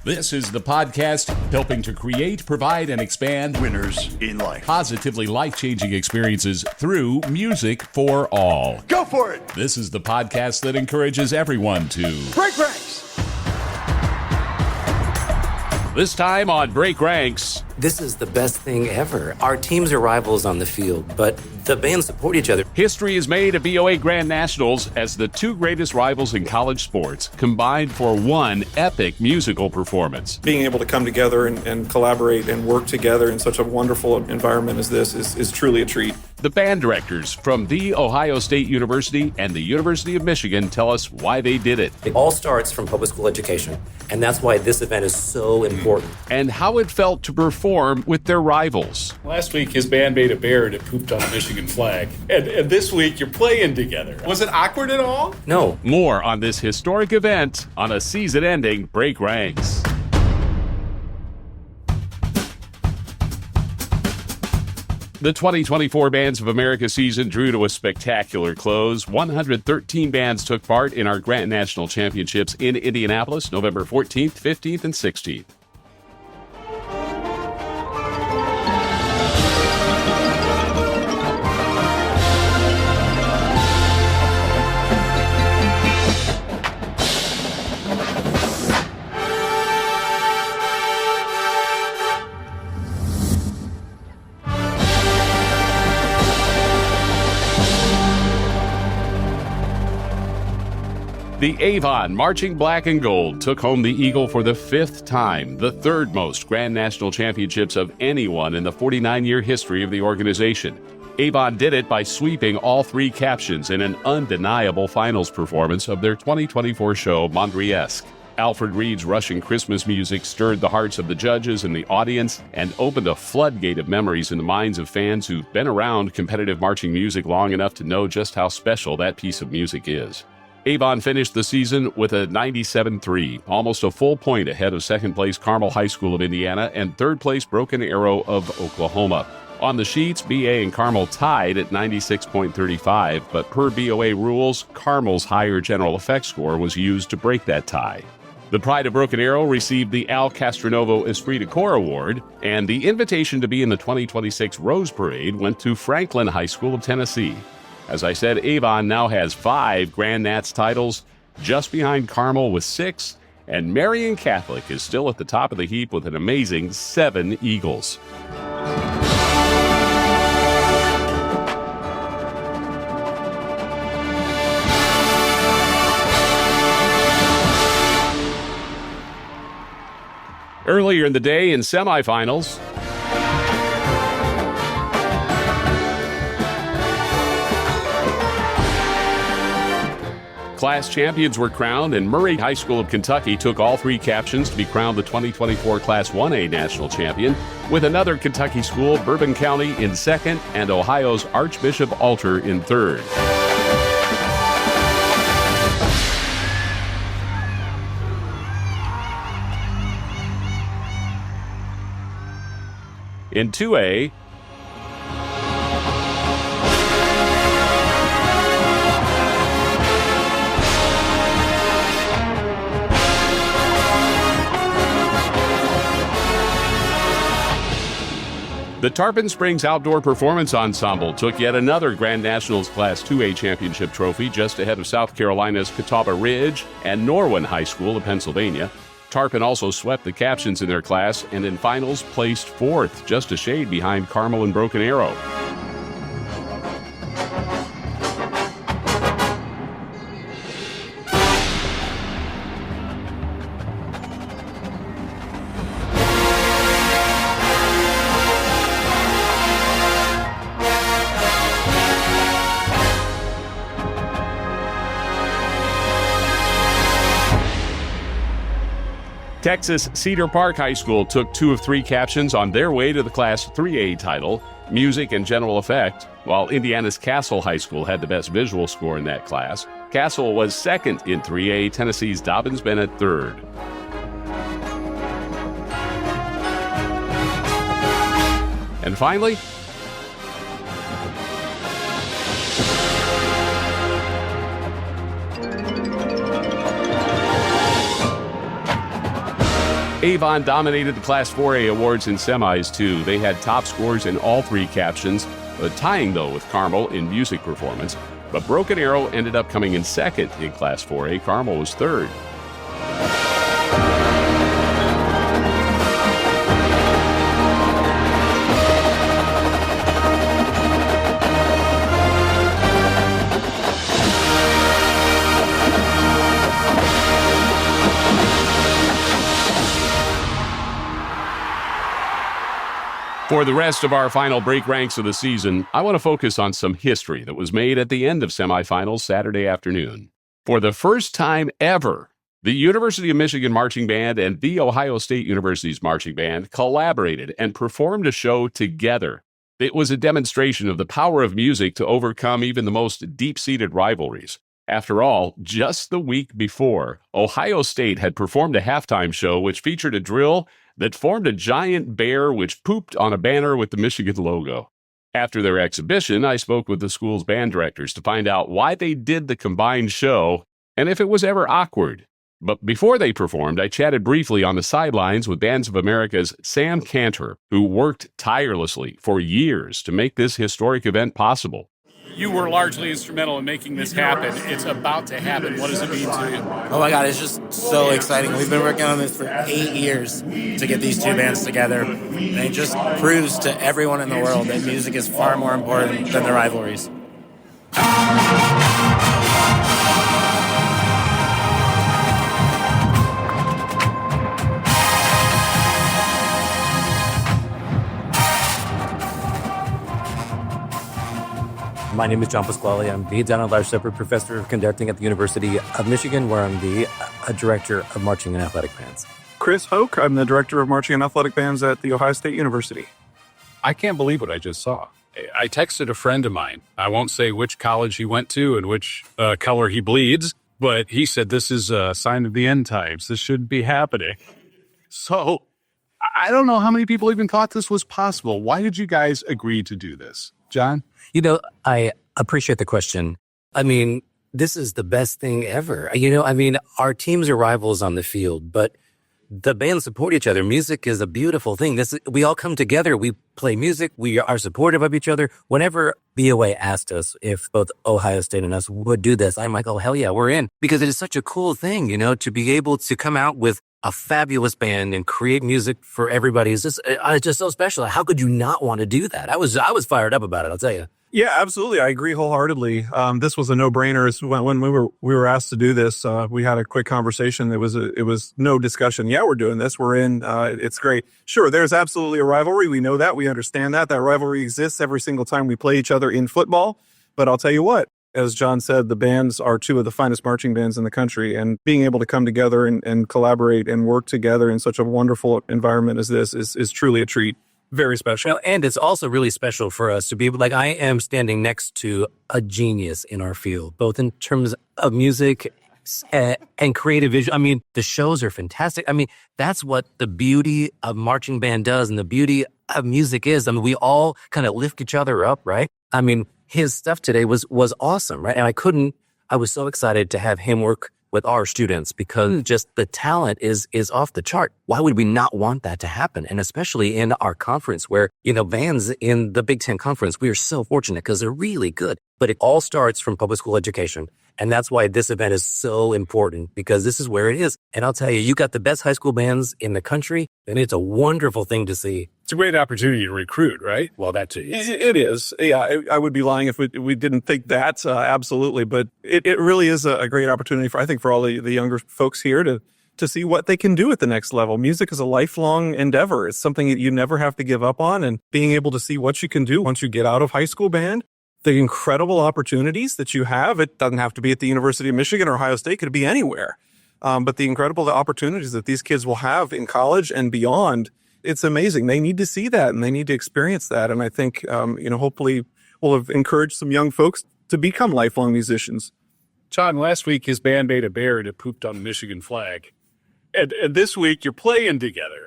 This is the podcast helping to create, provide, and expand winners in life. Positively life-changing experiences through music for all. Go for it! This is the podcast that encourages everyone to break ranks! This time on Break Ranks. This is the best thing ever. Our teams are rivals on the field, but the bands support each other. History is made at BOA Grand Nationals as the two greatest rivals in college sports combined for one epic musical performance. Being able to come together and collaborate and work together in such a wonderful environment as this is truly a treat. The band directors from The Ohio State University and the University of Michigan tell us why they did it. It all starts from public school education, and that's why this event is so important. And how it felt to perform with their rivals. Last week, his band made a bear that pooped on the Michigan flag. And this week, you're playing together. Was it awkward at all? No. More on this historic event on a season-ending Break Ranks. The 2024 Bands of America season drew to a spectacular close. 113 bands took part in our Grant National Championships in Indianapolis, November 14th, 15th, and 16th. The Avon Marching Black and Gold took home the Eagle for the fifth time, the third most Grand National Championships of anyone in the 49-year history of the organization. Avon did it by sweeping all three captions in an undeniable finals performance of their 2024 show, Mondriesque. Alfred Reed's rushing Christmas music stirred the hearts of the judges and the audience and opened a floodgate of memories in the minds of fans who've been around competitive marching music long enough to know just how special that piece of music is. Avon finished the season with a 97.3, almost a full point ahead of second-place Carmel High School of Indiana and third-place Broken Arrow of Oklahoma. On the sheets, BA and Carmel tied at 96.35, but per BOA rules, Carmel's higher general effect score was used to break that tie. The Pride of Broken Arrow received the Al Castronovo Esprit de Corps Award, and the invitation to be in the 2026 Rose Parade went to Franklin High School of Tennessee. As I said, Avon now has 5 Grand Nats titles, just behind Carmel with 6, and Marian Catholic is still at the top of the heap with an amazing 7 Eagles. Earlier in the day in semifinals, class champions were crowned, and Murray High School of Kentucky took all 3 captions to be crowned the 2024 Class 1A national champion, with another Kentucky school, Bourbon County, in second, and Ohio's Archbishop Alter in third. In 2A, the Tarpon Springs Outdoor Performance Ensemble took yet another Grand Nationals Class 2A championship trophy just ahead of South Carolina's Catawba Ridge and Norwin High School of Pennsylvania. Tarpon also swept the captions in their class and in finals placed 4th, just a shade behind Carmel and Broken Arrow. Texas Cedar Park High School took 2 of 3 captions on their way to the Class 3A title, Music and General Effect, while Indiana's Castle High School had the best visual score in that class. Castle was second in 3A, Tennessee's Dobbins Bennett third. And finally, Avon dominated the Class 4A awards in semis, too. They had top scores in all three captions, tying, though, with Carmel in music performance. But Broken Arrow ended up coming in second in Class 4A. Carmel was third. For the rest of our final break ranks of the season, I want to focus on some history that was made at the end of semifinals Saturday afternoon. For the first time ever, the University of Michigan Marching Band and The Ohio State University's Marching Band collaborated and performed a show together. It was a demonstration of the power of music to overcome even the most deep-seated rivalries. After all, just the week before, Ohio State had performed a halftime show which featured a drill that formed a giant bear which pooped on a banner with the Michigan logo. After their exhibition, I spoke with the school's band directors to find out why they did the combined show and if it was ever awkward. But before they performed, I chatted briefly on the sidelines with Bands of America's Sam Cantor, who worked tirelessly for years to make this historic event possible. You were largely instrumental in making this happen. It's about to happen. What does it mean to you? Oh my God, it's just so exciting. We've been working on this for 8 years to get these two bands together. And it just proves to everyone in the world that music is far more important than the rivalries. My name is John Pasquale. I'm the Down at Large Shepherd Professor of Conducting at the University of Michigan, where I'm the Director of Marching and Athletic Bands. Chris Hoke, I'm the Director of Marching and Athletic Bands at The Ohio State University. I can't believe what I just saw. I texted a friend of mine. I won't say which college he went to and which color he bleeds, but he said this is a sign of the end times. This should be happening. So I don't know how many people even thought this was possible. Why did you guys agree to do this? John? You know, I appreciate the question. I mean, this is the best thing ever. Our teams are rivals on the field, but the bands support each other. Music is a beautiful thing. We all come together. We play music. We are supportive of each other. Whenever BOA asked us if both Ohio State and us would do this, I'm like, oh, hell yeah, we're in. Because it is such a cool thing, to be able to come out with a fabulous band and create music for everybody. It's just so special. How could you not want to do that? I was fired up about it, I'll tell you. Yeah, absolutely. I agree wholeheartedly. This was a no-brainer. When we were asked to do this, we had a quick conversation. It was no discussion. Yeah, we're doing this. We're in. It's great. Sure, there's absolutely a rivalry. We know that. We understand that. That rivalry exists every single time we play each other in football. But I'll tell you what, as John said, the bands are two of the finest marching bands in the country. And being able to come together and collaborate and work together in such a wonderful environment as this is truly a treat. Very special. And it's also really special for us to be able, I am standing next to a genius in our field, both in terms of music and creative vision. The shows are fantastic. That's what the beauty of marching band does and the beauty of music is. We all kind of lift each other up, right? His stuff today was awesome, right? And I was so excited to have him work with our students because just the talent is off the chart. Why would we not want that to happen? And especially in our conference where, bands in the Big Ten Conference, we are so fortunate because they're really good. But it all starts from public school education. And that's why this event is so important because this is where it is. And I'll tell you, you got the best high school bands in the country, and it's a wonderful thing to see. It's a great opportunity to recruit, right? Well, that too. It is. Yeah, I would be lying if we didn't think that. Absolutely. But it really is a great opportunity for all the younger folks here to see what they can do at the next level. Music is a lifelong endeavor. It's something that you never have to give up on. And being able to see what you can do once you get out of high school band, the incredible opportunities that you have. It doesn't have to be at the University of Michigan or Ohio State. It could be anywhere. But the incredible opportunities that these kids will have in college and beyond, it's amazing. They need to see that and they need to experience that. And I think, hopefully we'll have encouraged some young folks to become lifelong musicians. John, last week his band made a bear that pooped on the Michigan flag. And this week you're playing together.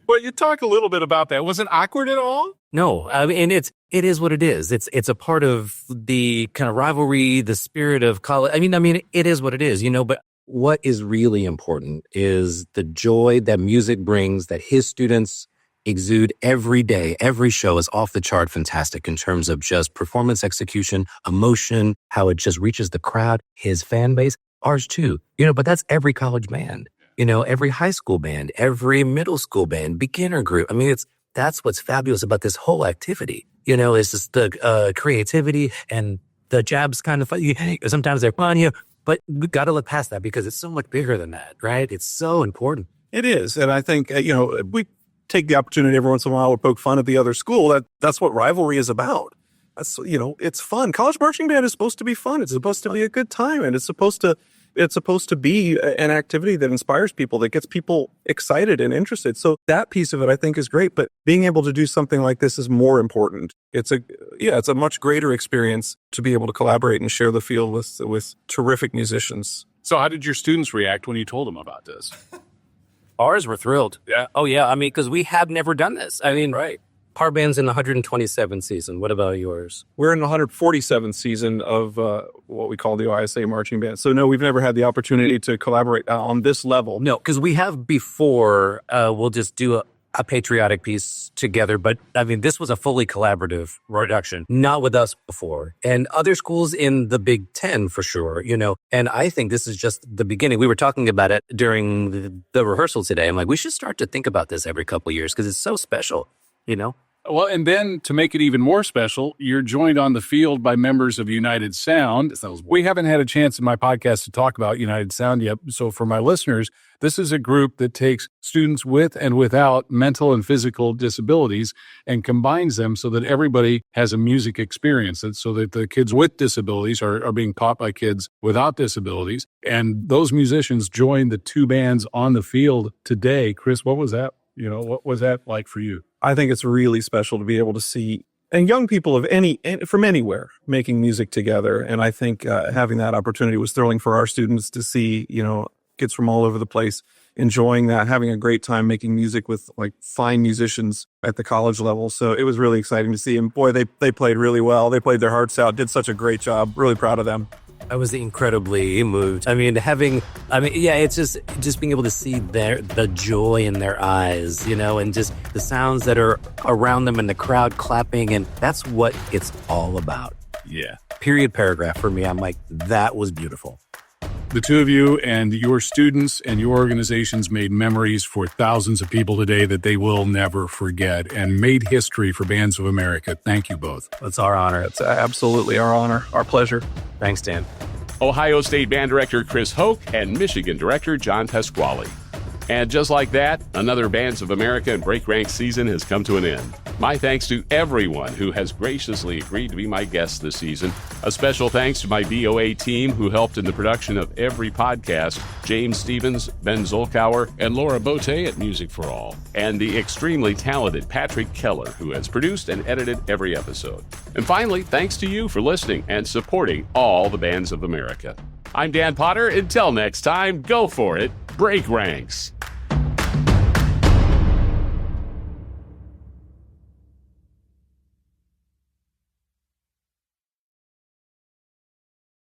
Well, you talk a little bit about that. Was it awkward at all? No, it is what it is. It's a part of the kind of rivalry, the spirit of college. It is what it is, but what is really important is the joy that music brings, that his students exude every day. Every show is off the chart fantastic in terms of just performance execution, emotion, how it just reaches the crowd, his fan base, ours too. But that's every college band, every high school band, every middle school band, beginner group. I mean, that's what's fabulous about this whole activity. It's just the creativity and the jabs kind of fun. Sometimes they're fun, but we got to look past that because it's so much bigger than that, right? It's so important. It is. And I think, we take the opportunity every once in a while to poke fun at the other school. That's what rivalry is about. That's, it's fun. College marching band is supposed to be fun. It's supposed to be a good time. And it's supposed to be an activity that inspires people, that gets people excited and interested. So that piece of it, I think, is great. But being able to do something like this is more important. It's a much greater experience to be able to collaborate and share the field with terrific musicians. So how did your students react when you told them about this? Ours were thrilled. Yeah. Oh, yeah. I mean, because we have never done this. I mean, Right. Par band's in the 127th season. What about yours? We're in the 147th season of what we call the OISA marching band. So no, we've never had the opportunity to collaborate on this level. No, because we have before. We'll just do a patriotic piece together. But I mean, this was a fully collaborative production, not with us before. And other schools in the Big Ten, for sure, And I think this is just the beginning. We were talking about it during the rehearsal today. I'm like, we should start to think about this every couple of years because it's so special, Well, and then to make it even more special, you're joined on the field by members of United Sound. We haven't had a chance in my podcast to talk about United Sound yet. So for my listeners, this is a group that takes students with and without mental and physical disabilities and combines them so that everybody has a music experience, and so that the kids with disabilities are being taught by kids without disabilities. And those musicians joined the two bands on the field today. Chris, what was that? What was that like for you? I think it's really special to be able to see, and young people from anywhere making music together. And I think having that opportunity was thrilling for our students to see, kids from all over the place enjoying that, having a great time making music with like fine musicians at the college level. So it was really exciting to see. And boy, they played really well. They played their hearts out, did such a great job. Really proud of them. I was incredibly moved. I mean, it's just being able to see the joy in their eyes, and just the sounds that are around them and the crowd clapping. And that's what it's all about. Yeah. Period, paragraph for me. I'm like, that was beautiful. The two of you and your students and your organizations made memories for thousands of people today that they will never forget, and made history for Bands of America. Thank you both. It's our honor. It's absolutely our honor, our pleasure. Thanks, Dan. Ohio State Band Director Chris Hoke and Michigan Director John Pasquale. And just like that, another Bands of America and Break Rank season has come to an end. My thanks to everyone who has graciously agreed to be my guest this season. A special thanks to my BOA team who helped in the production of every podcast, James Stevens, Ben Zolkauer, and Laura Bote at Music for All, and the extremely talented Patrick Keller, who has produced and edited every episode. And finally, thanks to you for listening and supporting all the Bands of America. I'm Dan Potter. Until next time, go for it. Break ranks.